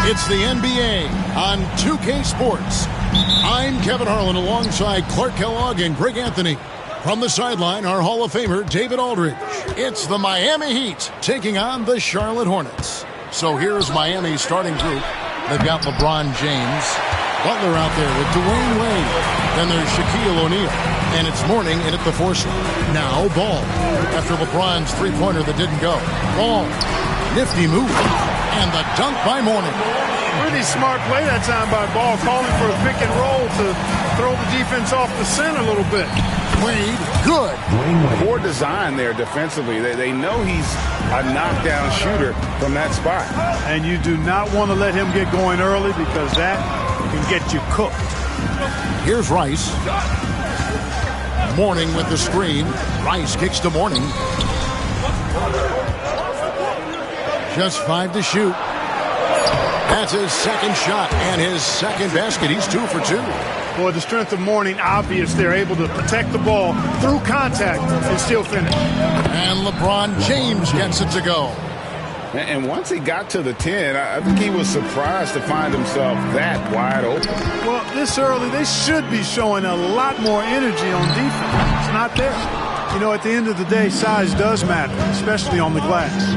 It's the NBA on 2K Sports. I'm Kevin Harlan alongside Clark Kellogg and Greg Anthony. From the sideline, our Hall of Famer, David Aldridge. It's the Miami Heat taking on the Charlotte Hornets. So here's Miami's starting group. They've got LeBron James, Butler out there with Dwayne Wade. Then there's Shaquille O'Neal. And it's Mourning in at the 4 slot. Now Ball. After LeBron's three-pointer that didn't go. Ball. Nifty move. And the dunk by Mourning. Pretty smart play that time by Ball, calling for a pick and roll to throw the defense off the center a little bit. Wade, good. Poor design there defensively. They know he's a knockdown shooter from that spot. And you do not want to let him get going early because that can get you cooked. Here's Rice. Mourning with the screen. Rice kicks to Mourning. Just 5 to shoot. That's his second shot and his second basket. He's 2 for 2. Boy, the strength of Mourning obvious. They're able to protect the ball through contact and still finish. And LeBron James gets it to go. And once he got to the 10, I think he was surprised to find himself that wide open. Well, this early, they should be showing a lot more energy on defense. It's not there. You know, at the end of the day, size does matter, especially on the glass.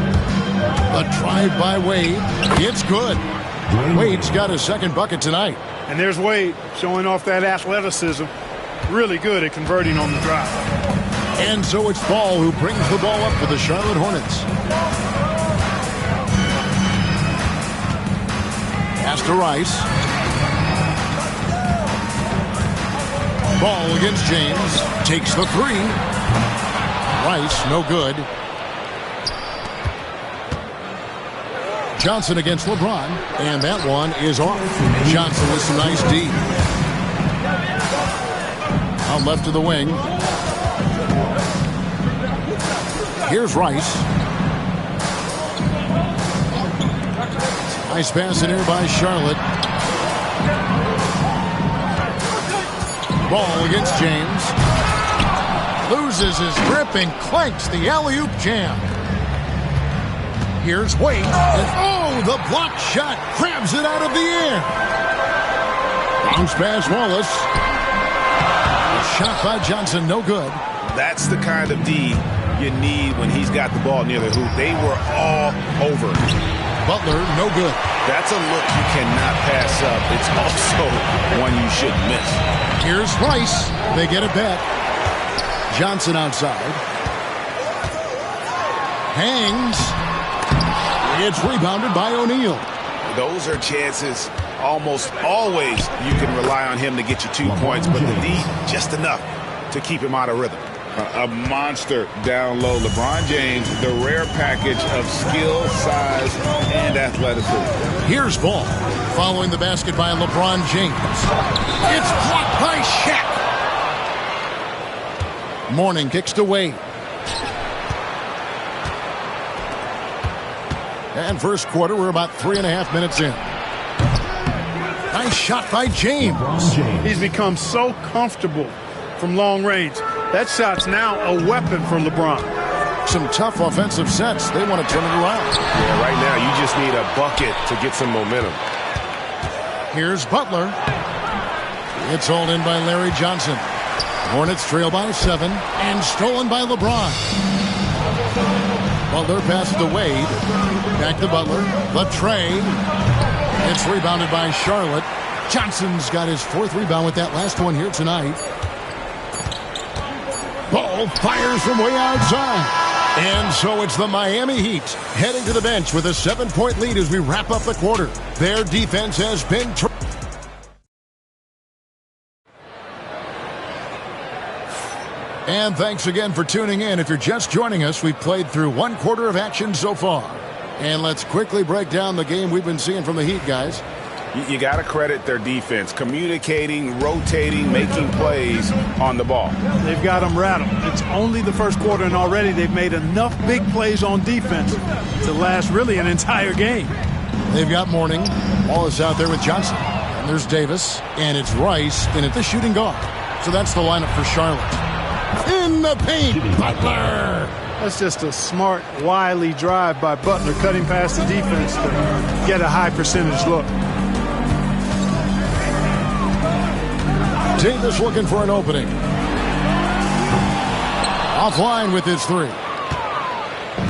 A drive by Wade. It's good. Wade's got his second bucket tonight. And there's Wade showing off that athleticism. Really good at converting on the drive. And so it's Ball who brings the ball up for the Charlotte Hornets. Pass to Rice. Ball against James. Takes the 3. Rice, no good. Johnson against LeBron, and that one is off. Johnson with some nice D. Out left to the wing. Here's Rice. Nice pass in here by Charlotte. Ball against James. Loses his grip and clanks the alley-oop jam. Here's Wade. And oh, the block shot grabs it out of the air. Bounce pass Wallace. Shot by Johnson, no good. That's the kind of D you need when he's got the ball near the hoop. They were all over. Butler, no good. That's a look you cannot pass up. It's also one you shouldn't miss. Here's Rice. They get it back. Johnson outside. Hangs. It's rebounded by O'Neal. Those are chances almost always you can rely on him to get you 2 points, but the D, just enough to keep him out of rhythm. A monster down low. LeBron James, the rare package of skill, size, and athleticism. Here's Ball. Following the basket by LeBron James. It's blocked by Shaq. Mourning kicks to Wade. And first quarter, we're about 3.5 minutes in. Nice Nice shot by James. He's become so comfortable from long range. That shot's now a weapon for LeBron. Some tough offensive sets. They want to turn it around. Yeah, right now you just need a bucket to get some momentum. Here's Butler. It's hauled in by Larry Johnson. Hornets trail by 7 and stolen by LeBron. Butler passes to Wade. Back to Butler. The trade. It's rebounded by Charlotte. Johnson's got his 4th rebound with that last one here tonight. Ball fires from way outside. And so it's the Miami Heat heading to the bench with a 7-point lead as we wrap up the quarter. Their defense has been... And thanks again for tuning in. If you're just joining us, we've played through 1 quarter of action so far. And let's quickly break down the game we've been seeing from the Heat, guys. You got to credit their defense, communicating, rotating, making plays on the ball. They've got them rattled. It's only the first quarter, and already they've made enough big plays on defense to last really an entire game. They've got Mourning. Wallace out there with Johnson. And there's Davis. And it's Rice in at the shooting guard. So that's the lineup for Charlotte. In the paint, Butler. That's just a smart, wily drive by Butler, cutting past the defense to get a high percentage look. Davis looking for an opening. Offline with his 3.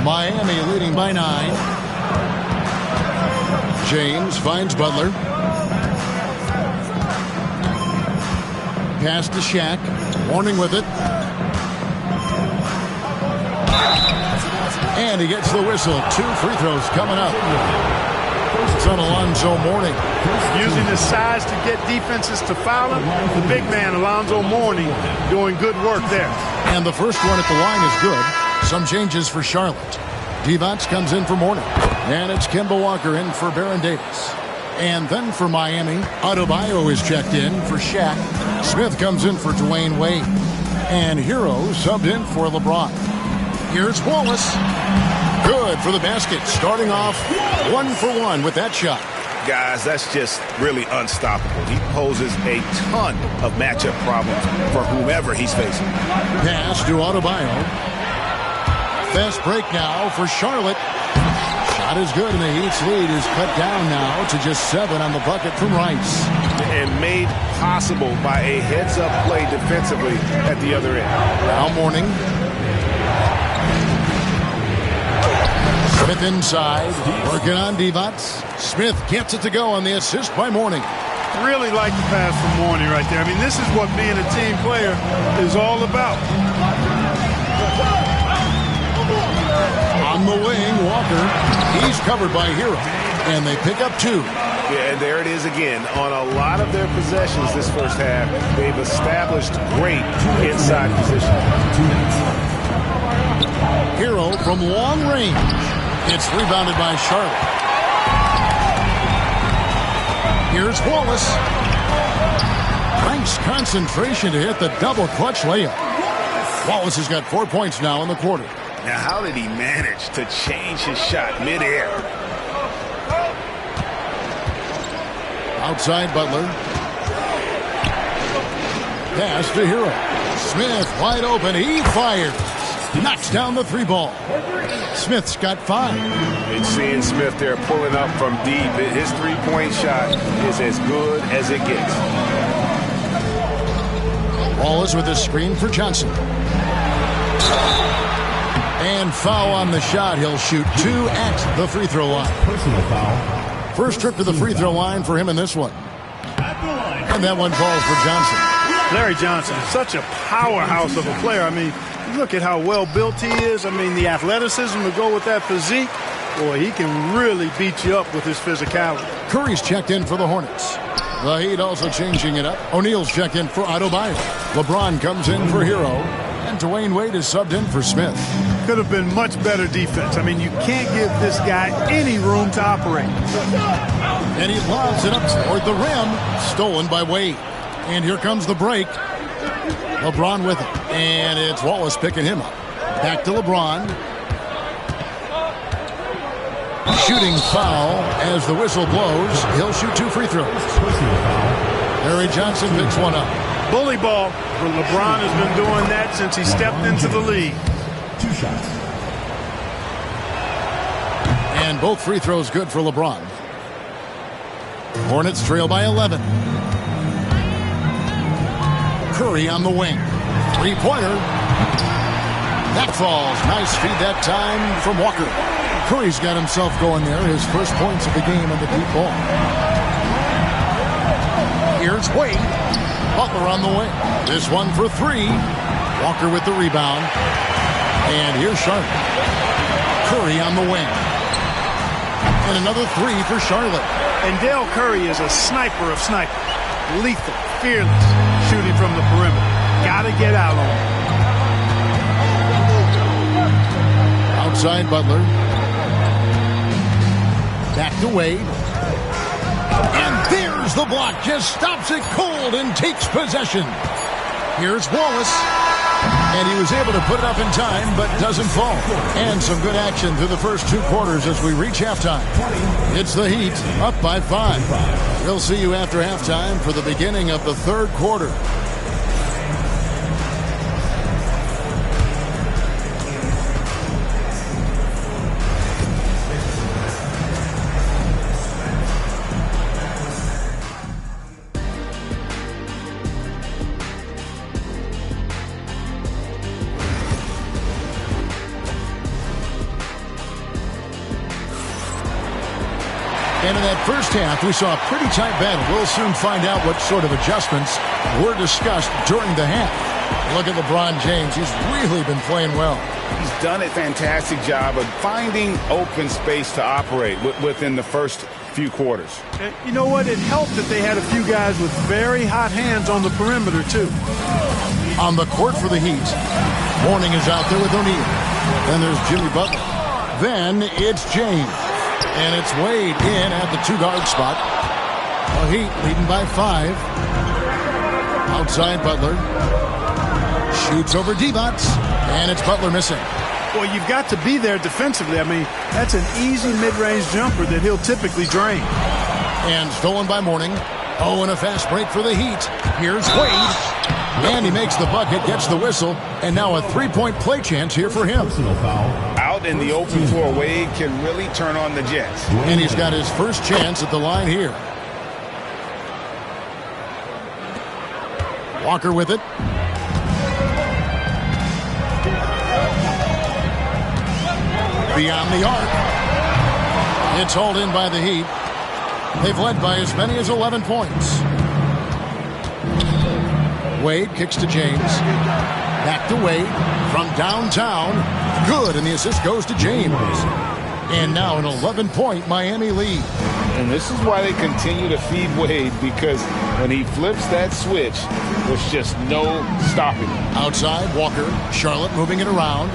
Miami leading by 9. James finds Butler. Pass to Shaq. Warning with it. And he gets the whistle. 2 free throws coming up. It's on Alonzo Mourning. Using his size to get defenses to foul him. The big man, Alonzo Mourning, doing good work there. And the first one at the line is good. Some changes for Charlotte. Divac comes in for Mourning. And it's Kemba Walker in for Baron Davis. And then for Miami, Adebayo is checked in for Shaq. Smith comes in for Dwayne Wade. And Hero subbed in for LeBron. Here's Wallace. Good for the basket. Starting off 1 for 1 with that shot. Guys, that's just really unstoppable. He poses a ton of matchup problems for whomever he's facing. Pass to Adebayo. Fast break now for Charlotte. Shot is good, and the Heat's lead is cut down now to just 7 on the bucket from Rice. And made possible by a heads-up play defensively at the other end. Now Mourning. Smith inside, working on Divac. Smith gets it to go on the assist by Mourning. Really like the pass from Mourning right there. I mean, this is what being a team player is all about. On the wing, Walker. He's covered by Hero, and they pick up 2. Yeah, and there it is again. On a lot of their possessions this first half, they've established great inside position. Hero from long range. It's rebounded by Charlotte. Here's Wallace. Nice concentration to hit the double clutch layup. Wallace has got 4 points now in the quarter. Now, how did he manage to change his shot midair? Outside Butler. Pass to Hero. Smith wide open. He fires. Knocks down the 3 ball. Smith's got 5. It's seeing Smith there pulling up from deep. His 3-point shot is as good as it gets. Wallace with a screen for Johnson. And foul on the shot. He'll shoot 2 at the free throw line. Personal foul. First trip to the free throw line for him in this one. And that one falls for Johnson. Larry Johnson is such a powerhouse of a player. I mean, look at how well built he is. I mean, the athleticism to go with that physique. Boy, he can really beat you up with his physicality. Curry's checked in for the Hornets. The Heat also changing it up. O'Neal's checked in for Adebayo. LeBron comes in for Hero. And Dwayne Wade is subbed in for Smith. Could have been much better defense. I mean, you can't give this guy any room to operate. And he lobs it up toward the rim. Stolen by Wade. And here comes the break. LeBron with it. And it's Wallace picking him up. Back to LeBron. Shooting foul as the whistle blows. He'll shoot 2 free throws. Larry Johnson picks one up. Bully ball. LeBron has been doing that since he stepped into the league. 2 shots. And both free throws good for LeBron. Hornets trail by 11. Curry on the wing. 3-pointer. That falls. Nice feed that time from Walker. Curry's got himself going there. His first points of the game on the deep ball. Here's Wade. Butler on the wing. This one for 3. Walker with the rebound. And here's Charlotte. Curry on the wing. And another 3 for Charlotte. And Dell Curry is a sniper of snipers. Lethal, fearless, shooting from the perimeter. Gotta get out on him. Outside Butler. Back to Wade. And there's the block. Just stops it cold and takes possession. Here's Wallace. And he was able to put it up in time, but doesn't fall. And some good action through the first 2 quarters as we reach halftime. It's the Heat, up by 5. We'll see you after halftime for the beginning of the 3rd quarter. And in that first half, we saw a pretty tight battle. We'll soon find out what sort of adjustments were discussed during the half. Look at LeBron James. He's really been playing well. He's done a fantastic job of finding open space to operate within the first few quarters. And you know what? It helped that they had a few guys with very hot hands on the perimeter, too. On the court for the Heat, Mourning is out there with O'Neal. Then there's Jimmy Butler. Then it's James. And it's Wade in at the 2-guard spot. The Heat leading by 5. Outside Butler. Shoots over Divac. And it's Butler missing. Well, you've got to be there defensively. I mean, that's an easy mid-range jumper that he'll typically drain. And stolen by Mourning. Oh, and a fast break for the Heat. Here's Wade. And he makes the bucket, gets the whistle, and now a 3-point play chance here for him. Out in the open floor, Wade can really turn on the Jets. And he's got his first chance at the line here. Walker with it. Beyond the arc. It's hauled in by the Heat. They've led by as many as 11 points. Wade kicks to James. Back to Wade from downtown. Good, and the assist goes to James. And now an 11-point Miami lead. And this is why they continue to feed Wade, because when he flips that switch, there's just no stopping him. Outside, Walker. Charlotte moving it around.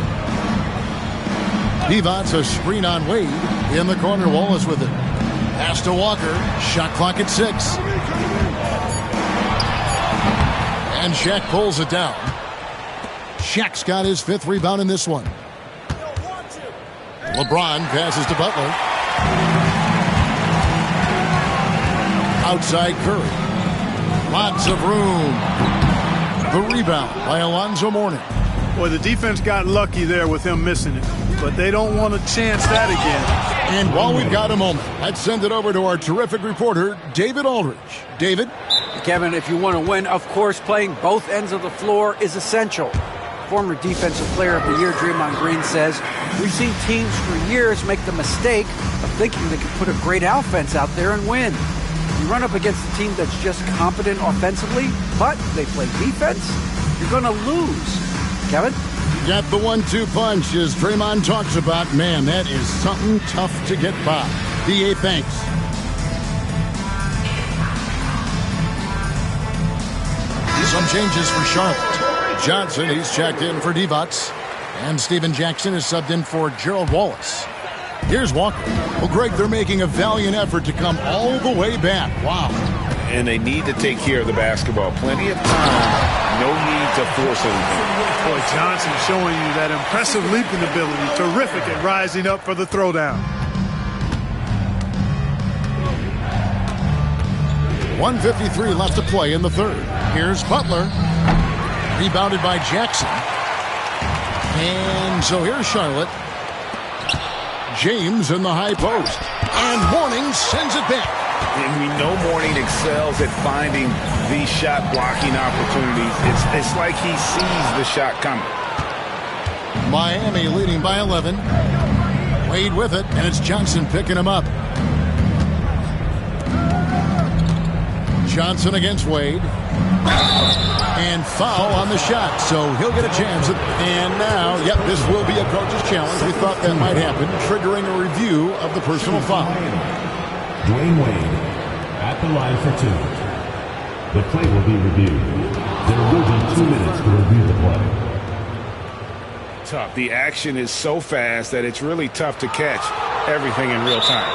Divac a screen on Wade. In the corner, Wallace with it. Pass to Walker. Shot clock at 6. And Shaq pulls it down. Shaq's got his 5th rebound in this one. LeBron passes to Butler. Outside Curry. Lots of room. The rebound by Alonzo Mourning. Boy, the defense got lucky there with him missing it. But they don't want to chance that again. And while we've got a moment, let's send it over to our terrific reporter, David Aldridge. David? Kevin, if you want to win, of course, playing both ends of the floor is essential. Former Defensive Player of the Year Draymond Green says, we've seen teams for years make the mistake of thinking they can put a great offense out there and win. You run up against a team that's just competent offensively, but they play defense, you're going to lose. Kevin? Got the 1-2 punch as Draymond talks about. Man, that is something tough to get by. D.A. thanks. Some changes for Charlotte. Johnson, he's checked in for Divac. And Steven Jackson is subbed in for Gerald Wallace. Here's Walker. Well, Greg, they're making a valiant effort to come all the way back. Wow. And they need to take care of the basketball. Plenty of time. No need to force anything. Boy, Johnson showing you that impressive leaping ability. Terrific at rising up for the throwdown. 1:53 left to play in the third. Here's Butler. Rebounded by Jackson. And so here's Charlotte. James in the high post. And Mourning sends it back. And we know Mourning excels at finding these shot blocking opportunities. It's like he sees the shot coming. Miami leading by 11. Wade with it, and it's Johnson picking him up. Johnson against Wade. And foul on the shot, so he'll get a chance. And now, yep, this will be a coach's challenge. We thought that might happen, triggering a review of the personal foul. Dwayne Wade at the line for two. The play will be reviewed. There will be 2 minutes to review the play. Tough. The action is so fast that it's really tough to catch everything in real time.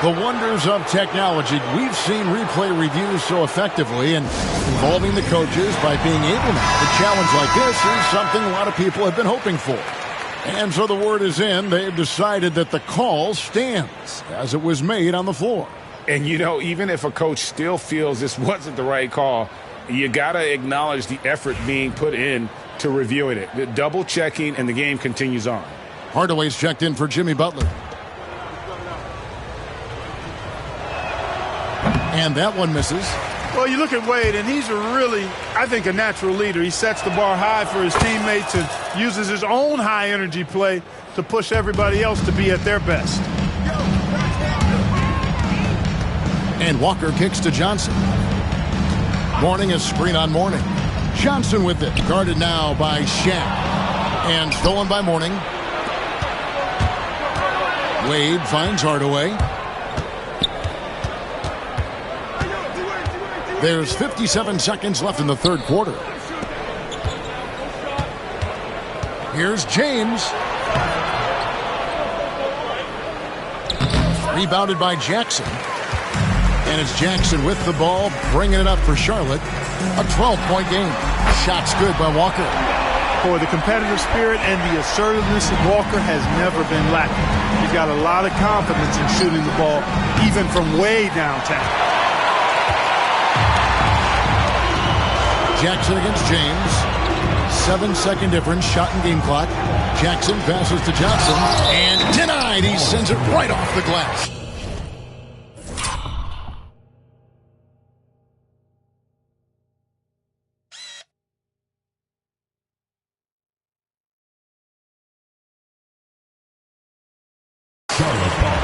The wonders of technology. We've seen replay reviews so effectively, and involving the coaches by being able now to challenge like this is something a lot of people have been hoping for. And so the word is in. They've decided that the call stands as it was made on the floor. And, you know, even if a coach still feels this wasn't the right call, you got to acknowledge the effort being put in to reviewing it. The double checking, and the game continues on. Hardaway's checked in for Jimmy Butler. And that one misses. Well, you look at Wade, and he's really, I think, a natural leader. He sets the bar high for his teammates and uses his own high-energy play to push everybody else to be at their best. And Walker kicks to Johnson. Mourning a screen on Mourning. Johnson with it. Guarded now by Shaq. And stolen by Mourning. Wade finds Hardaway. There's 57 seconds left in the third quarter. Here's James. Rebounded by Jackson. And it's Jackson with the ball, bringing it up for Charlotte. A 12-point game. Shot's good by Walker. Boy, the competitive spirit and the assertiveness of Walker has never been lacking. He's got a lot of confidence in shooting the ball, even from way downtown. Jackson against James. 7-second difference, shot and game clock. Jackson passes to Johnson, and denied. He sends it right off the glass. Charlotte ball.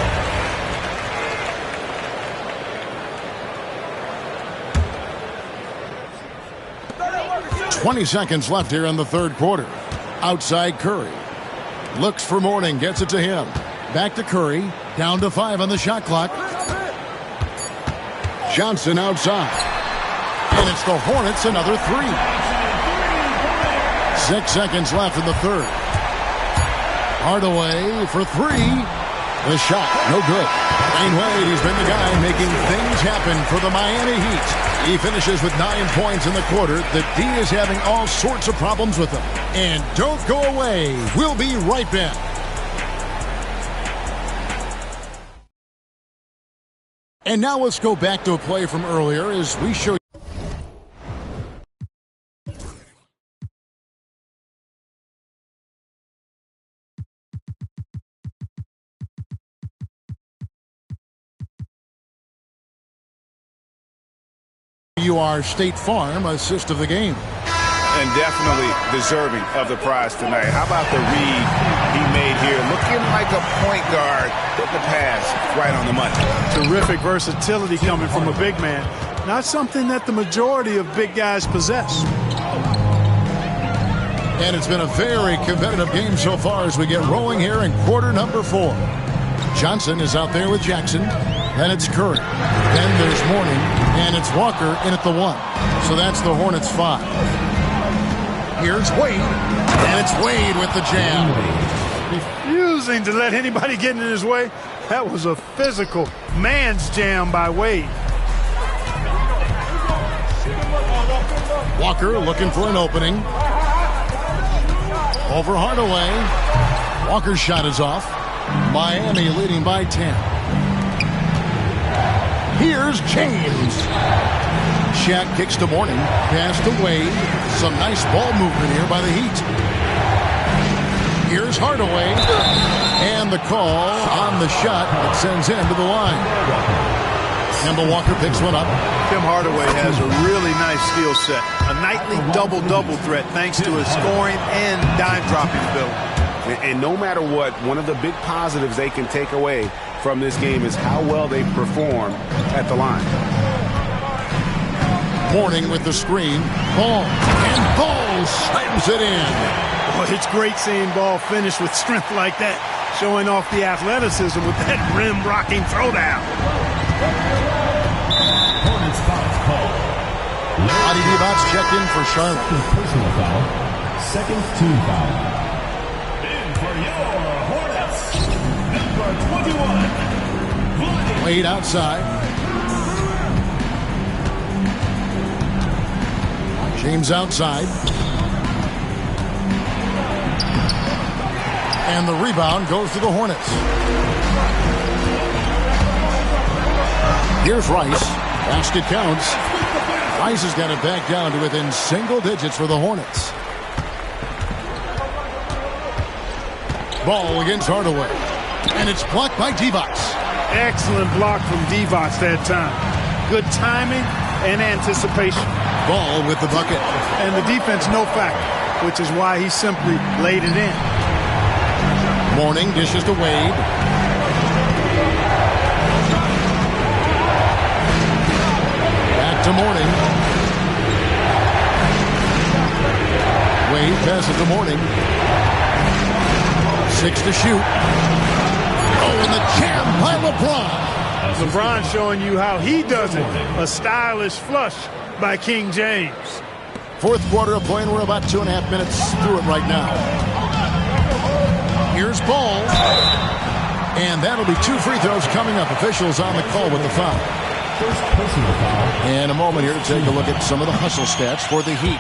20 seconds left here in the third quarter. Outside Curry. Looks for Mourning, gets it to him. Back to Curry. Down to 5 on the shot clock. Johnson outside. And it's the Hornets, another 3. 6 seconds left in the third. Hardaway for 3. The shot, no good. Dwayne Wade, he's been the guy making things happen for the Miami Heat. He finishes with 9 points in the quarter. The D is having all sorts of problems with him. And don't go away. We'll be right back. And now let's go back to a play from earlier as we show you. You are State Farm assist of the game. And definitely deserving of the prize tonight. How about the read he made here? Looking like a point guard, put the pass right on the money. Terrific versatility coming from a big man. Not something that the majority of big guys possess. And it's been a very competitive game so far as we get rolling here in quarter number 4. Johnson is out there with Jackson. Then it's Curry. Then there's Mourning. And it's Walker in at the 1. So that's the Hornets 5. Here's Wade. And it's Wade with the jam. Refusing to let anybody get in his way. That was a physical man's jam by Wade. Walker looking for an opening. Over Hardaway. Walker's shot is off. Miami leading by 10. Here's James. Shaq kicks to Mourning. Pass to Wade. Some nice ball movement here by the Heat. Here's Hardaway. And the call on the shot that sends him to the line. Kemba Walker picks one up. Tim Hardaway has a really nice skill set. A nightly double-double threat thanks to his scoring and dime-dropping ability. And no matter what, one of the big positives they can take away from this game is how well they perform at the line. Mourning with the screen. Ball. And Ball slams it in. Well, it's great seeing Ball finish with strength like that, showing off the athleticism with that rim-rocking throwdown. Hornets foul call. Adi Divac checked in for Charlotte. Personal foul. Second team foul. In for your Hornets, number 21. Wade outside. James outside. And the rebound goes to the Hornets. Here's Rice. Basket counts. Rice has got it back down to within single digits for the Hornets. Ball against Hardaway. And it's blocked by Divac. Excellent block from Divac that time. Good timing and anticipation. Ball with the bucket. And the defense no factor, which is why he simply laid it in. Mourning dishes to Wade. Back to Mourning. Wade passes to Mourning. 6 to shoot. Oh, and the jam by LeBron. LeBron showing you how he does it. A stylish flush by King James. Fourth quarter of play, and we're about 2.5 minutes through it right now. Here's Ball. And that'll be 2 free throws coming up. Officials on the call with the foul. First personal foul. And a moment here to take a look at some of the hustle stats for the Heat.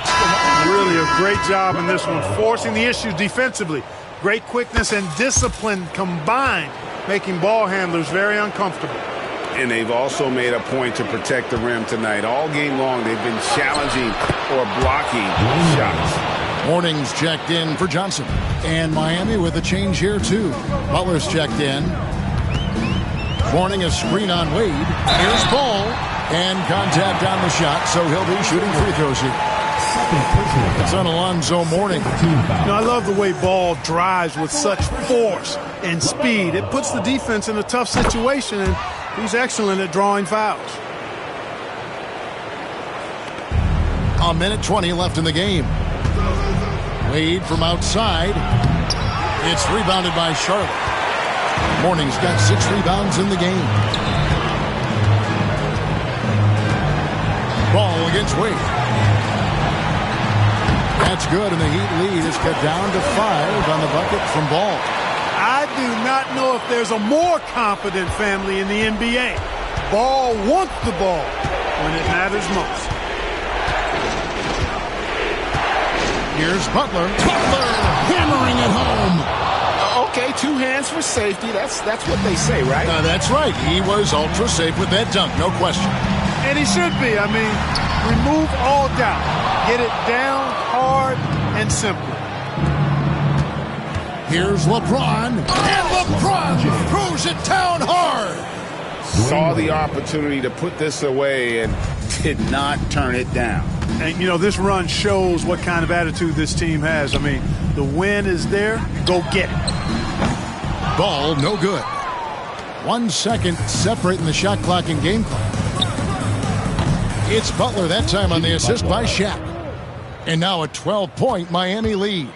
Really a great job in this one, forcing the issues defensively. Great quickness and discipline combined, making ball handlers very uncomfortable. And they've also made a point to protect the rim tonight. All game long, they've been challenging or blocking shots. Mourning's checked in for Johnson. And Miami with a change here, too. Butler's checked in. Mourning a screen on Wade. Here's Ball. And contact on the shot, so he'll be shooting free throws here. It's on Alonzo Mourning. I love the way Ball drives with such force and speed. It puts the defense in a tough situation, and he's excellent at drawing fouls. A minute 20 left in the game. Wade from outside. It's rebounded by Charlotte. Mourning's got 6 rebounds in the game. Ball against Wade. That's good, and the Heat lead is cut down to 5 on the bucket from Ball. I do not know if there's a more confident family in the NBA. Ball wants the ball when it matters most. Here's Butler. Butler hammering it home. Okay, 2 hands for safety. That's what they say, right? That's right. He was ultra safe with that dunk, no question. And he should be. I mean, remove all doubt. Get it down hard and simple. Here's LeBron. And LeBron throws it down hard. Saw the opportunity to put this away and did not turn it down. And, this run shows what kind of attitude this team has. I mean, the win is there. Go get it. Ball, no good. 1 second separating the shot clock and game clock. It's Butler that time on the assist by Shaq. And now a 12-point Miami lead.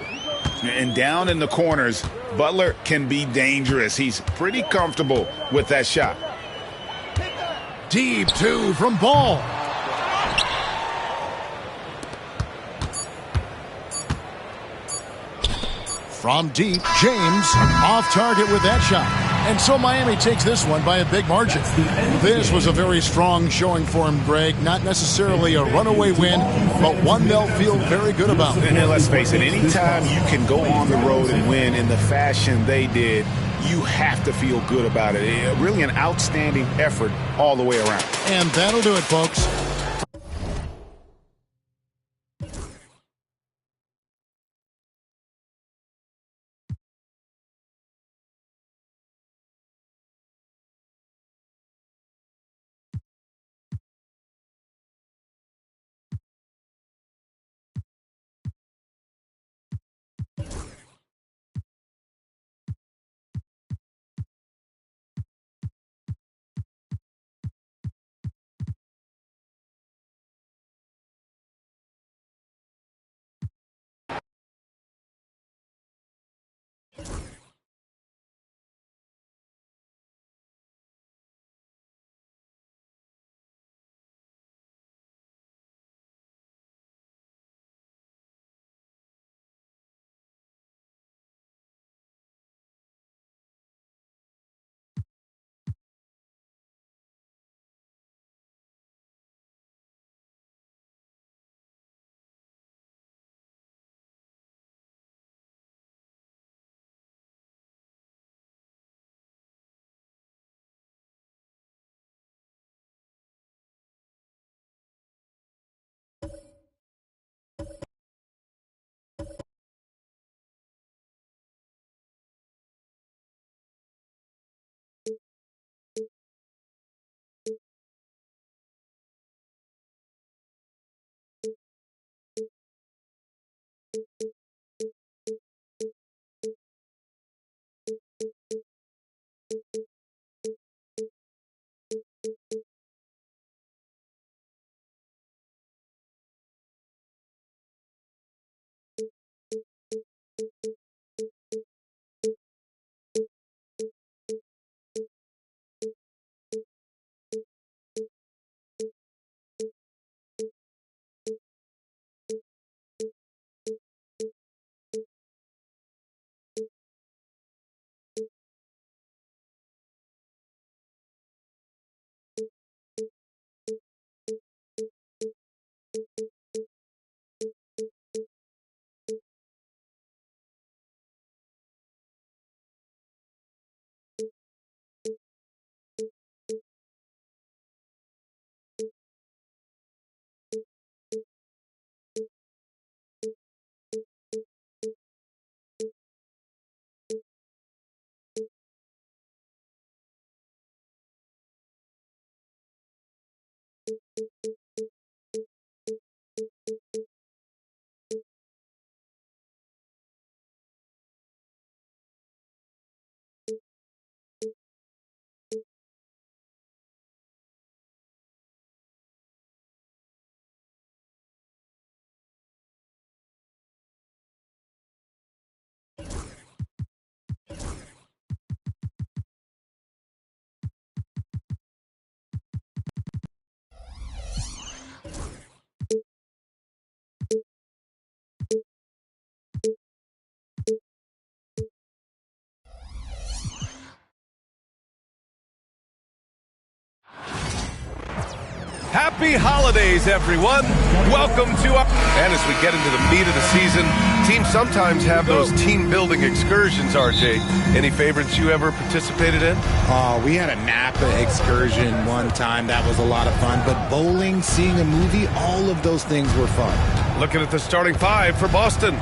And down in the corners, Butler can be dangerous. He's pretty comfortable with that shot. Deep 2 from Ball. From deep, James off target with that shot. And so Miami takes this one by a big margin. This was a very strong showing for him, Greg. Not necessarily a runaway win, but one they'll feel very good about. And let's face it, anytime you can go on the road and win in the fashion they did, you have to feel good about it. Really an outstanding effort all the way around. And that'll do it, folks. Happy holidays, everyone. Welcome to our... And as we get into the meat of the season, teams sometimes have those team-building excursions, RJ. Any favorites you ever participated in? We had a Napa excursion one time. That was a lot of fun. But bowling, seeing a movie, all of those things were fun. Looking at the starting five for Boston.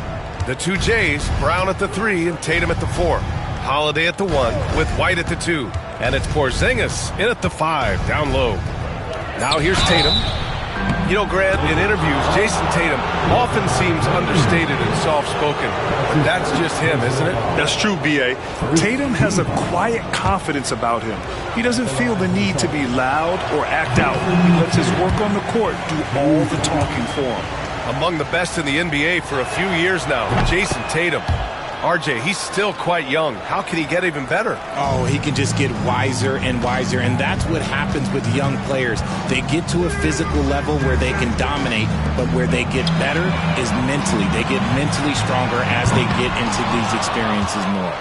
The two Jays, Brown at the 3 and Tatum at the 4. Holiday at the 1 with White at the 2. And it's Porzingis in at the 5, down low. Now here's Tatum. You know, Grant, in interviews, Jason Tatum often seems understated and soft-spoken. That's just him, isn't it? That's true, B.A. Tatum has a quiet confidence about him. He doesn't feel the need to be loud or act out. He lets his work on the court do all the talking for him. Among the best in the NBA for a few years now, Jason Tatum. RJ, he's still quite young. How can he get even better? Oh, he can just get wiser and wiser, and that's what happens with young players. They get to a physical level where they can dominate, but where they get better is mentally. They get mentally stronger as they get into these experiences more.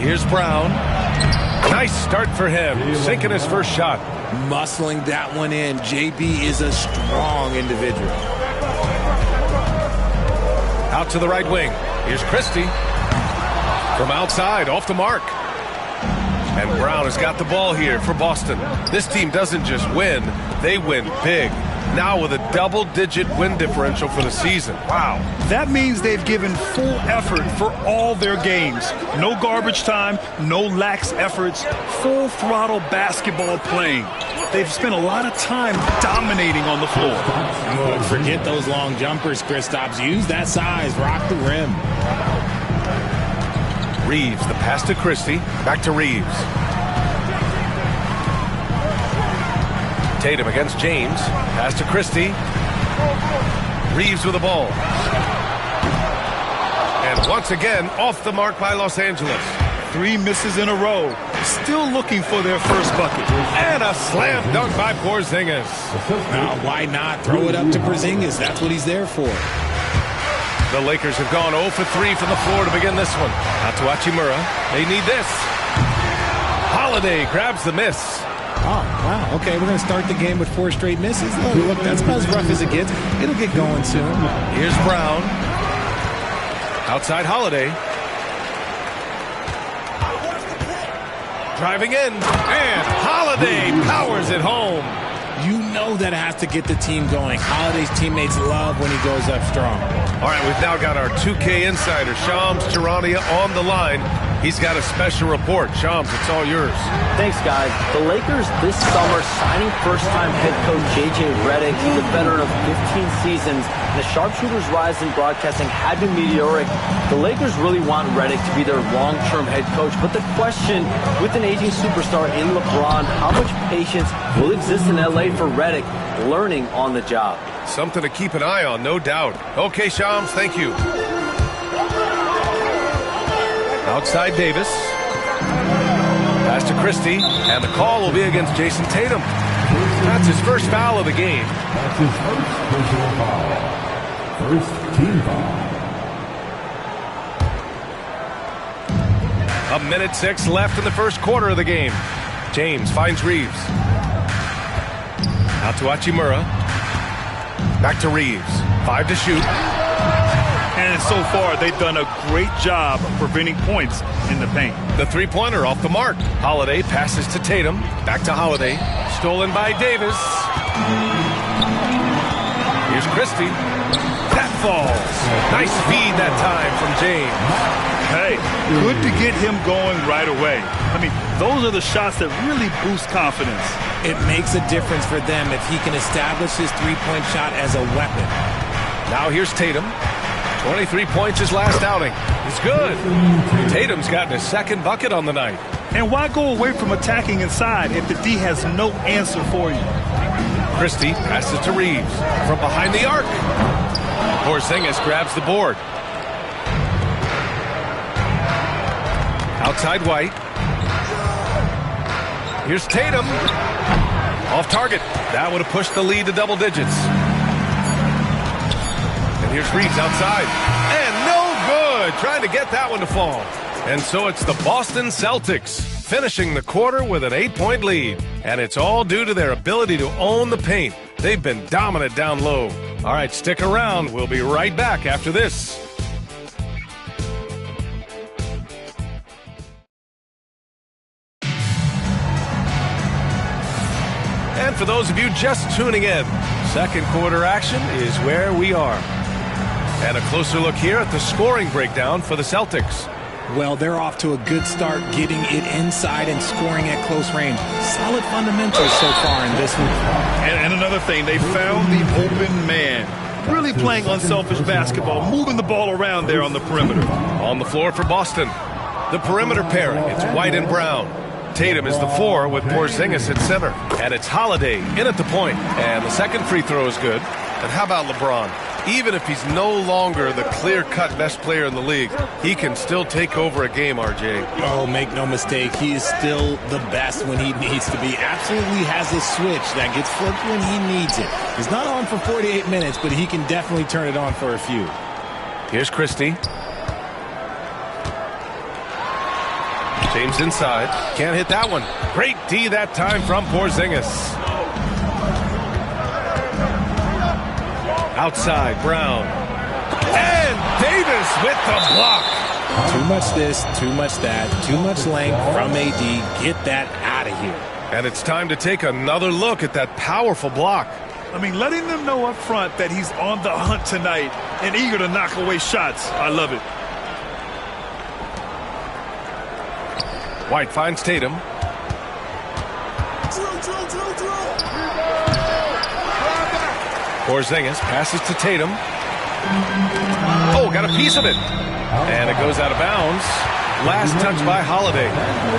Here's Brown. Nice start for him, sinking his first shot. Muscling that one in. JB is a strong individual. Out to the right wing. Here's Christie. From outside, off the mark. And Brown has got the ball here for Boston. This team doesn't just win, they win big. Now with a double-digit win differential for the season. Wow. That means they've given full effort for all their games. No garbage time, no lax efforts, full throttle basketball playing. They've spent a lot of time dominating on the floor. Oh, forget those long jumpers, Kristaps. Use that size. Rock the rim. Reeves, the pass to Christie. Back to Reeves. Tatum against James. Pass to Christie. Reeves with the ball. And once again, off the mark by Los Angeles. 3 misses in a row. Still looking for their first bucket. And a slam dunk by Porzingis. Now, why not throw it up to Porzingis? That's what he's there for. The Lakers have gone 0 for 3 from the floor to begin this one. Out to Hachimura. They need this. Holiday grabs the miss. Oh, wow. Okay, we're going to start the game with 4 straight misses. Look, that's about as rough as it gets. It'll get going soon. Here's Brown. Outside Holiday. Driving in. And Holiday powers it home. You know that has to get the team going. Holiday's teammates love when he goes up strong. All right, we've now got our 2K insider, Shams Charania, on the line. He's got a special report. Shams, it's all yours. Thanks, guys. The Lakers this summer signing first-time head coach J.J. Redick. He's a veteran of 15 seasons. The sharpshooter's rise in broadcasting had been meteoric. The Lakers really want Redick to be their long-term head coach. But the question, with an aging superstar in LeBron, how much patience will exist in L.A. for Redick learning on the job? Something to keep an eye on, no doubt. Okay, Shams, thank you. Outside Davis. Pass to Christie. And the call will be against Jason Tatum. That's his first foul of the game. That's his first personal foul. First team foul. 1:06 left in the first quarter of the game. James finds Reeves. Out to Hachimura. Back to Reeves. 5 to shoot. And so far, they've done a great job of preventing points in the paint. The three-pointer off the mark. Holiday passes to Tatum. Back to Holiday. Stolen by Davis. Here's Christie. That falls. Nice feed that time from James. Hey, good to get him going right away. I mean, those are the shots that really boost confidence. It makes a difference for them if he can establish his three-point shot as a weapon. Now here's Tatum. 23 points his last outing. He's good. Tatum's gotten his second bucket on the night. And why go away from attacking inside if the D has no answer for you? Christie passes to Reeves from behind the arc. Porzingis grabs the board. Outside White. Here's Tatum. Off target. That would have pushed the lead to double digits. And here's Reeves outside. And no good. Trying to get that one to fall. And so it's the Boston Celtics finishing the quarter with an 8-point lead. And it's all due to their ability to own the paint. They've been dominant down low. All right, stick around. We'll be right back after this. And for those of you just tuning in, second quarter action is where we are. And a closer look here at the scoring breakdown for the Celtics. Well, they're off to a good start getting it inside and scoring at close range. Solid fundamentals so far in this one. And another thing, they found the open man. Really playing unselfish basketball, moving the ball around there on the perimeter. On the floor for Boston, the perimeter pairing, it's White and Brown. Tatum is the 4 with Porzingis at center. And it's Holiday in at the point. And the second free throw is good. And how about LeBron? Even if he's no longer the clear-cut best player in the league, he can still take over a game, RJ. Oh, make no mistake, he is still the best when he needs to be. Absolutely has a switch that gets flipped when he needs it. He's not on for 48 minutes, but he can definitely turn it on for a few. Here's Christie. James inside. Can't hit that one. Great D that time from Porzingis. Outside, Brown. And Davis with the block. Too much this, too much that, too much length from AD. Get that out of here. And it's time to take another look at that powerful block. I mean, letting them know up front that he's on the hunt tonight and eager to knock away shots. I love it. White finds Tatum. Porzingis passes to Tatum. Oh, got a piece of it. And it goes out of bounds. Last touch by Holiday.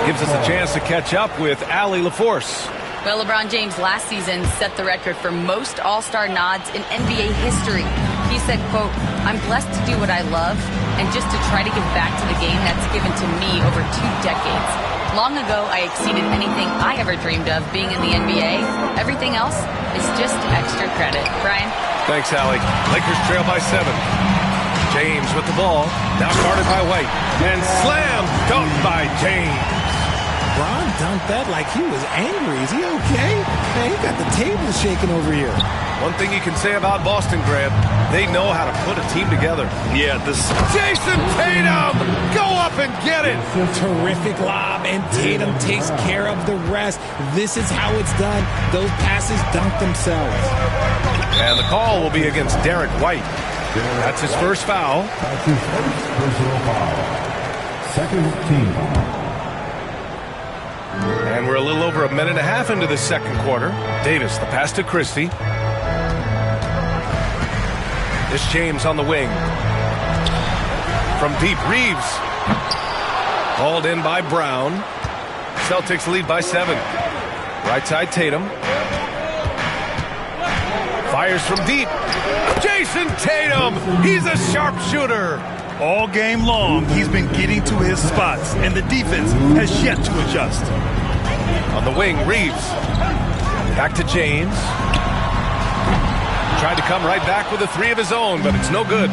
Gives us a chance to catch up with Allie LaForce. Well, LeBron James last season set the record for most All-Star nods in NBA history. He said, quote, "I'm blessed to do what I love and just to try to give back to the game that's given to me over 2 decades. Long ago, I exceeded anything I ever dreamed of being in the NBA. Everything else is just extra credit." Brian? Thanks, Allie. Lakers trail by 7. James with the ball. Now guarded by White. And slam dunked by James. Bron dunked that like he was angry. Is he okay? Man, he got the table shaking over here. One thing you can say about Boston, Grant, they know how to put a team together. Yeah, Jason Tatum! Go up and get it! Terrific lob, and Tatum takes care of the rest. This is how it's done. Those passes dunk themselves. And the call will be against Derek White. That's his first foul. That's his first personal foul. Second team foul. And we're a little over a minute and a half into the second quarter. Davis, the pass to Christie. This James on the wing. From deep, Reeves. Hauled in by Brown. Celtics lead by 7. Right side, Tatum. Fires from deep. Jason Tatum! He's a sharpshooter! all game long, he's been getting to his spots, and the defense has yet to adjust. On the wing, Reeves. Back to James. Tried to come right back with a 3 of his own, but it's no good.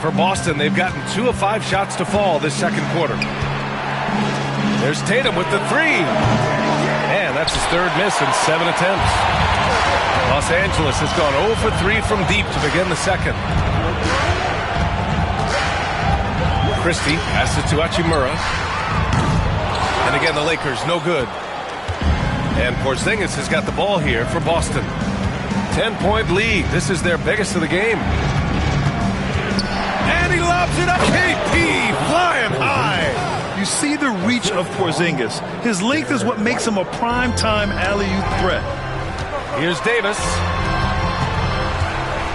For Boston, they've gotten 2 of 5 shots to fall this second quarter. There's Tatum with the 3. And that's his 3rd miss in 7 attempts. Los Angeles has gone 0 for 3 from deep to begin the second. Christie passes to Hachimura. And again, the Lakers, no good. And Porzingis has got the ball here for Boston. 10-point lead. This is their biggest of the game. And he lobs it up. KP flying high. You see the reach of Porzingis. His length is what makes him a prime-time alley-oop threat. Here's Davis.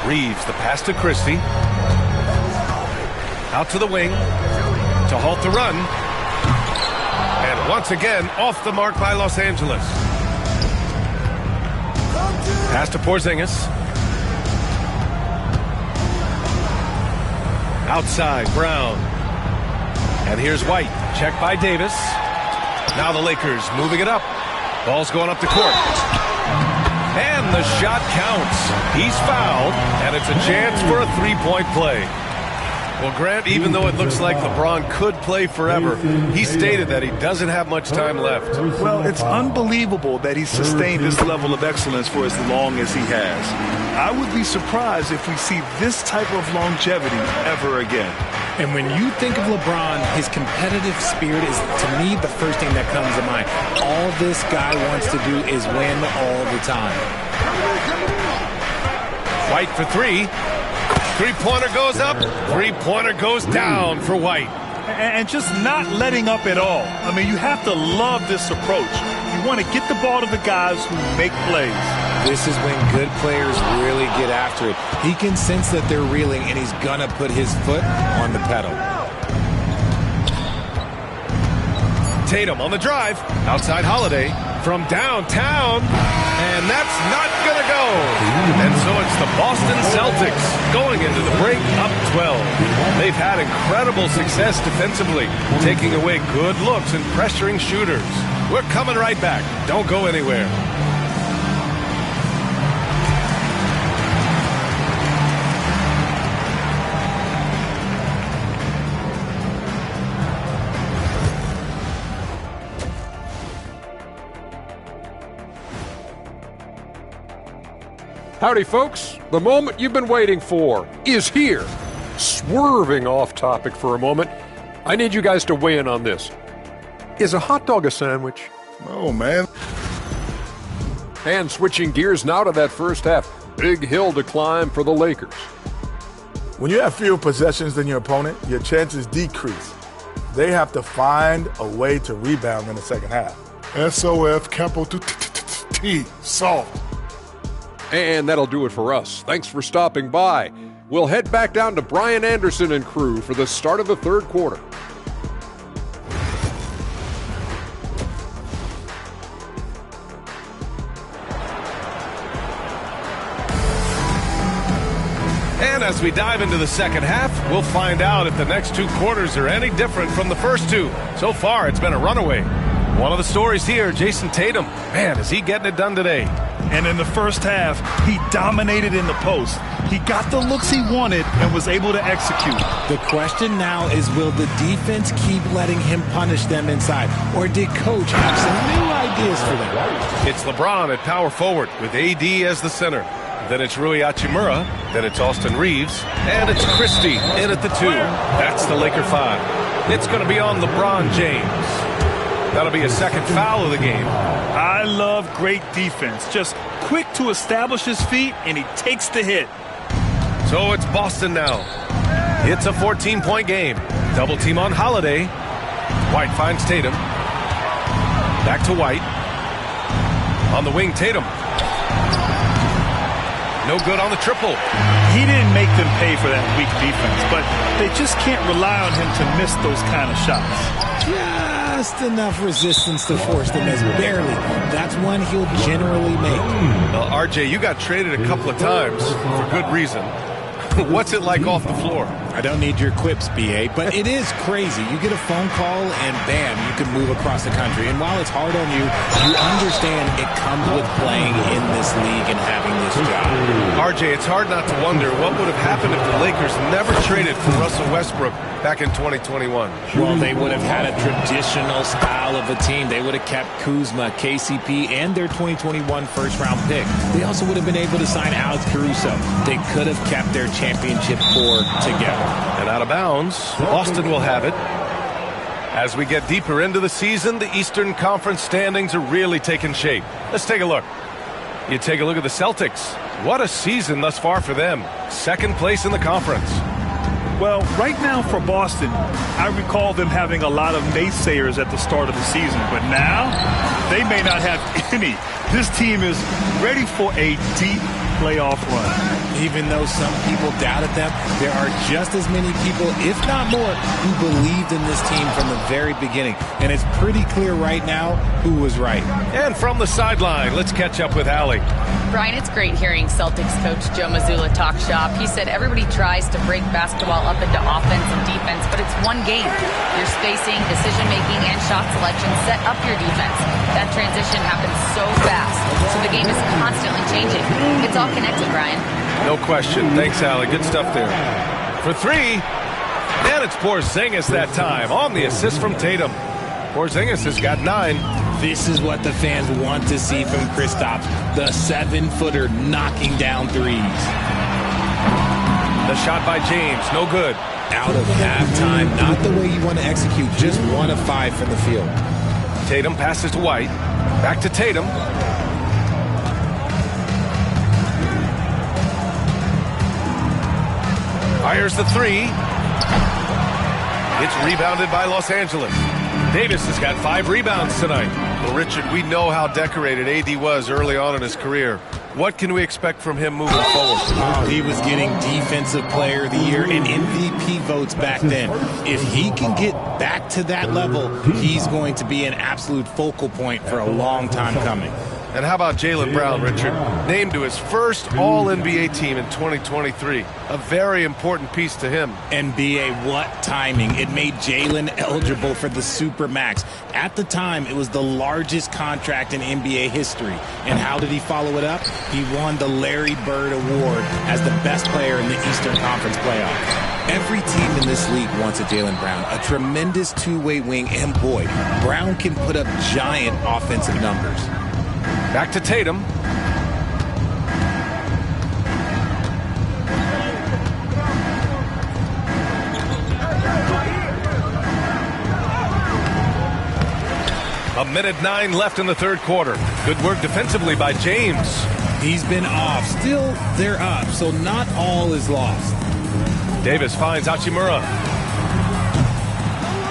Reeves, the pass to Christie. Out to the wing to halt the run. And once again, off the mark by Los Angeles. Pass to Porzingis. Outside, Brown. And here's White. Checked by Davis. Now the Lakers moving it up. Ball's going up the court. And the shot counts. He's fouled, and it's a chance for a 3-point play. Well, Grant, even though it looks like LeBron could play forever, he stated that he doesn't have much time left. Well, it's unbelievable that he's sustained this level of excellence for as long as he has. I would be surprised if we see this type of longevity ever again. And when you think of LeBron, his competitive spirit is, to me, the first thing that comes to mind. All this guy wants to do is win all the time. White for 3. 3-pointer goes up. 3-pointer goes down for White. And just not letting up at all. I mean, you have to love this approach. You want to get the ball to the guys who make plays. This is when good players really get after it. He can sense that they're reeling, and he's going to put his foot on the pedal. Tatum on the drive. Outside Holiday from downtown. And that's not going to go. And so it's the Boston Celtics going into the break up 12. They've had incredible success defensively, taking away good looks and pressuring shooters. We're coming right back. Don't go anywhere. Howdy, folks. The moment you've been waiting for is here. Swerving off topic for a moment, I need you guys to weigh in on this. Is a hot dog a sandwich? Oh, man. And switching gears now to that first half. Big hill to climb for the Lakers. When you have fewer possessions than your opponent, your chances decrease. They have to find a way to rebound in the second half. SOF capital T, soft. And that'll do it for us. Thanks for stopping by. We'll head back down to Brian Anderson and crew for the start of the third quarter. And as we dive into the second half, we'll find out if the next two quarters are any different from the first two. So far, it's been a runaway. One of the stories here, Jason Tatum. Man, is he getting it done today. And in the first half, he dominated in the post. He got the looks he wanted and was able to execute. The question now is, will the defense keep letting him punish them inside? Or did Coach have some new ideas for them? It's LeBron at power forward with AD as the center. Then it's Rui Hachimura. Then it's Austin Reeves. And it's Christie in at the 2. That's the Laker 5. It's going to be on LeBron James. That'll be a second foul of the game. I love great defense. Just quick to establish his feet, and he takes the hit. So it's Boston now. It's a 14-point game. Double team on Holiday. White finds Tatum. Back to White. On the wing, Tatum. No good on the triple. He didn't make them pay for that weak defense, but they just can't rely on him to miss those kind of shots. Just enough resistance to force them as barely. That's one he'll generally make. Well, RJ, you got traded a couple of times for good reason. What's it like off the floor? I don't need your quips, BA, but it is crazy. You get a phone call and bam, you can move across the country. And while it's hard on you, you understand it comes with playing in this league and having this job. RJ, it's hard not to wonder what would have happened if the Lakers never traded for Russell Westbrook back in 2021. Well, they would have had a traditional style of a team. They would have kept Kuzma, KCP, and their 2021 first-round pick. They also would have been able to sign Alex Caruso. They could have kept their championship core together. And out of bounds, Boston will have it. As we get deeper into the season, the Eastern Conference standings are really taking shape. Let's take a look. You take a look at the Celtics. What a season thus far for them. Second place in the conference. Well, right now for Boston, I recall them having a lot of naysayers at the start of the season, but now they may not have any. This team is ready for a deep playoff run. Even though some people doubted them, there are just as many people, if not more, who believed in this team from the very beginning. And it's pretty clear right now who was right. And from the sideline, let's catch up with Allie. Brian, it's great hearing Celtics coach Joe Mazzulla talk shop. He said everybody tries to break basketball up into offense and defense, but it's one game. Your spacing, decision-making, and shot selection set up your defense. That transition happens so fast, so the game is constantly changing. It's all connected, Brian. No question. Thanks, Allie. Good stuff there. For 3, and it's Porzingis that time on the assist from Tatum. Porzingis has got 9. This is what the fans want to see from Kristaps, the 7-footer knocking down threes. The shot by James, no good. Out of halftime, not the way you want to execute, just 1 of 5 from the field. Tatum passes to White. Back to Tatum. Fires the 3. It's rebounded by Los Angeles. Davis has got 5 rebounds tonight. Well, Richard, we know how decorated AD was early on in his career. What can we expect from him moving forward? Oh, he was getting Defensive Player of the Year and MVP votes back then. If he can get back to that level, he's going to be an absolute focal point for a long time coming. And how about Jaylen Brown, Richard? Named to his first All-NBA team in 2023. A very important piece to him. NBA, what timing. It made Jaylen eligible for the Supermax. At the time, it was the largest contract in NBA history. And how did he follow it up? He won the Larry Bird Award as the best player in the Eastern Conference playoffs. Every team in this league wants a Jaylen Brown, a tremendous two-way wing, and boy, Brown can put up giant offensive numbers. Back to Tatum. 1:09 left in the third quarter. Good work defensively by James. He's been off. Still, they're up, so not all is lost. Davis finds Hachimura.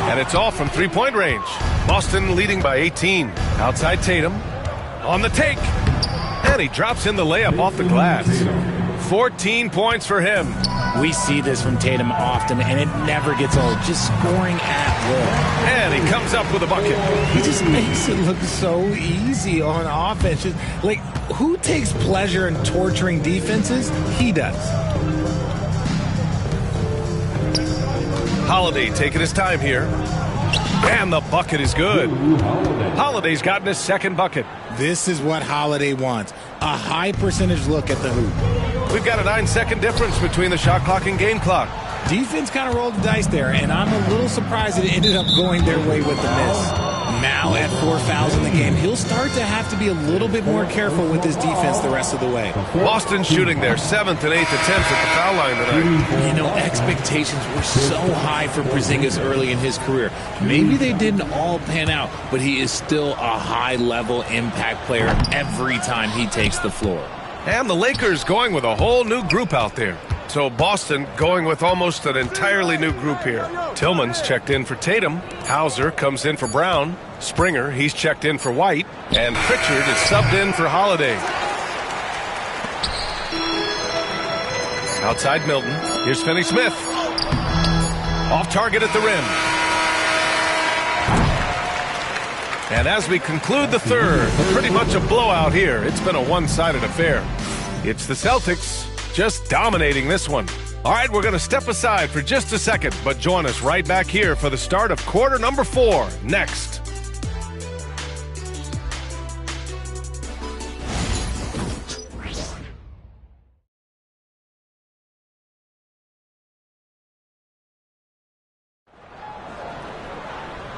And it's all from three-point range. Boston leading by 18. Outside Tatum. On the take. And he drops in the layup off the glass. 14 points for him. We see this from Tatum often, and it never gets old. Just scoring at will. And he comes up with a bucket. He just makes it look so easy on offense. Just, like, who takes pleasure in torturing defenses? He does. Holiday taking his time here. And the bucket is good. Holiday's gotten his second bucket. This is what Holiday wants. A high percentage look at the hoop. We've got a 9-second difference between the shot clock and game clock. Defense kind of rolled the dice there, and I'm a little surprised that it ended up going their way with the miss. Now at 4 fouls in the game, he'll start to have to be a little bit more careful with his defense the rest of the way. Boston shooting their 7th and 8th attempts at the foul line tonight. You know, expectations were so high for Porzingis early in his career. Maybe they didn't all pan out, but he is still a high-level impact player every time he takes the floor. And the Lakers going with a whole new group out there. So Boston going with almost an entirely new group here. Tillman's checked in for Tatum. Hauser comes in for Brown. Springer, he's checked in for White. And Pritchard is subbed in for Holiday. Outside Milton. Here's Finney-Smith. Off target at the rim. And as we conclude the third, pretty much a blowout here. It's been a one-sided affair. It's the Celtics just dominating this one. All right, we're going to step aside for just a second, but join us right back here for the start of quarter number 4 next.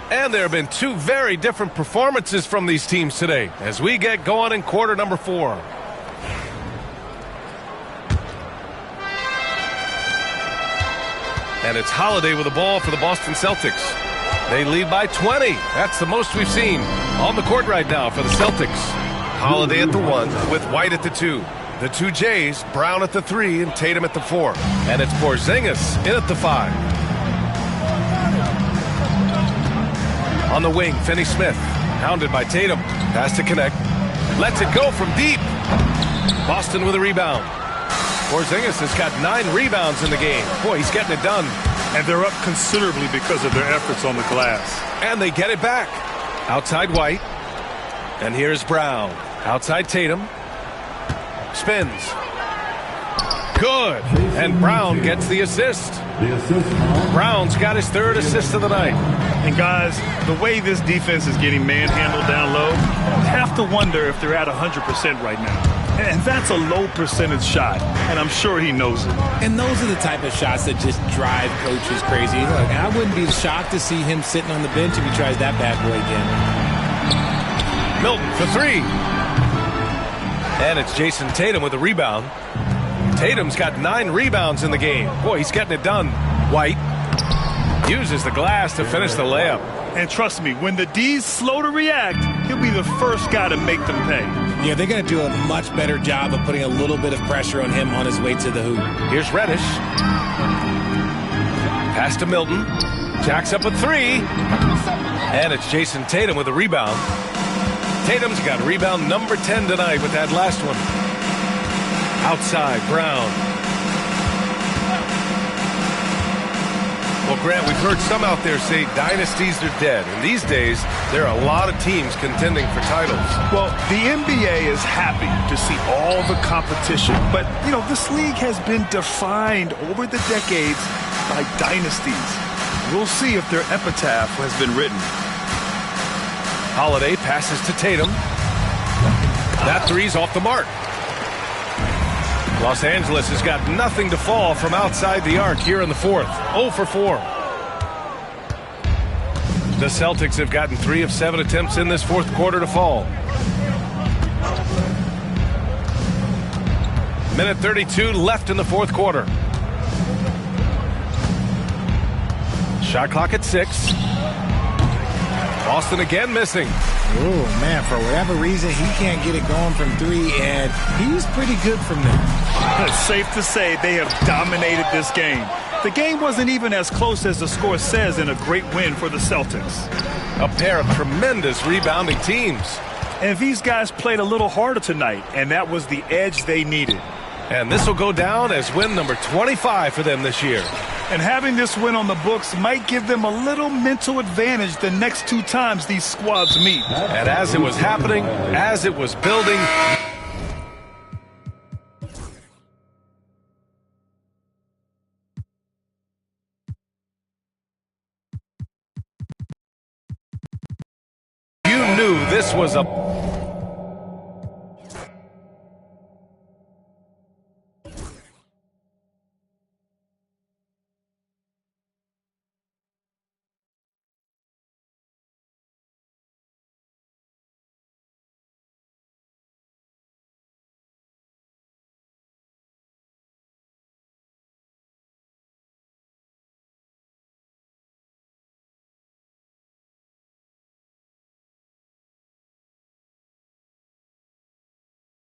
And there have been two very different performances from these teams today as we get going in quarter number 4. And it's Holiday with the ball for the Boston Celtics. They lead by 20. That's the most we've seen on the court right now for the Celtics. Holiday at the 1 with White at the 2. The two Jays, Brown at the 3 and Tatum at the 4. And it's Porzingis in at the 5. On the wing, Finney-Smith, hounded by Tatum. Pass to connect. Lets it go from deep. Boston with a rebound. Porzingis has got 9 rebounds in the game. Boy, he's getting it done. And they're up considerably because of their efforts on the glass. And they get it back. Outside White. And here's Brown. Outside Tatum. Spins. Good. And Brown gets the assist. Brown's got his 3rd assist of the night. And guys, the way this defense is getting manhandled down low, you have to wonder if they're at 100% right now. And that's a low percentage shot, and I'm sure he knows it. And those are the type of shots that just drive coaches crazy. Look, I wouldn't be shocked to see him sitting on the bench if he tries that bad boy again. Milton for 3. And it's Jason Tatum with a rebound. Tatum's got 9 rebounds in the game. Boy, he's getting it done. White uses the glass to finish the layup. And trust me, when the D's slow to react, he'll be the first guy to make them pay. Yeah, they're going to do a much better job of putting a little bit of pressure on him on his way to the hoop. Here's Reddish. Pass to Milton. Jacks up a 3. And it's Jason Tatum with a rebound. Tatum's got rebound number 10 tonight with that last one. Outside, Brown. Well, Grant, we've heard some out there say dynasties are dead. And these days, there are a lot of teams contending for titles. Well, the NBA is happy to see all the competition. But, you know, this league has been defined over the decades by dynasties. We'll see if their epitaph has been written. Holiday passes to Tatum. That 3's off the mark. Los Angeles has got nothing to fall from outside the arc here in the 4th. 0 for 4. The Celtics have gotten 3 of 7 attempts in this 4th quarter to fall. Minute 32 left in the 4th quarter. Shot clock at 6. Boston again missing. Oh, man, for whatever reason, he can't get it going from three, and he's pretty good from there. It's safe to say they have dominated this game. The game wasn't even as close as the score says in a great win for the Celtics. A pair of tremendous rebounding teams. And these guys played a little harder tonight, and that was the edge they needed. And this will go down as win number 25 for them this year. And having this win on the books might give them a little mental advantage the next 2 times these squads meet. And as it was happening, as it was building, you knew this was a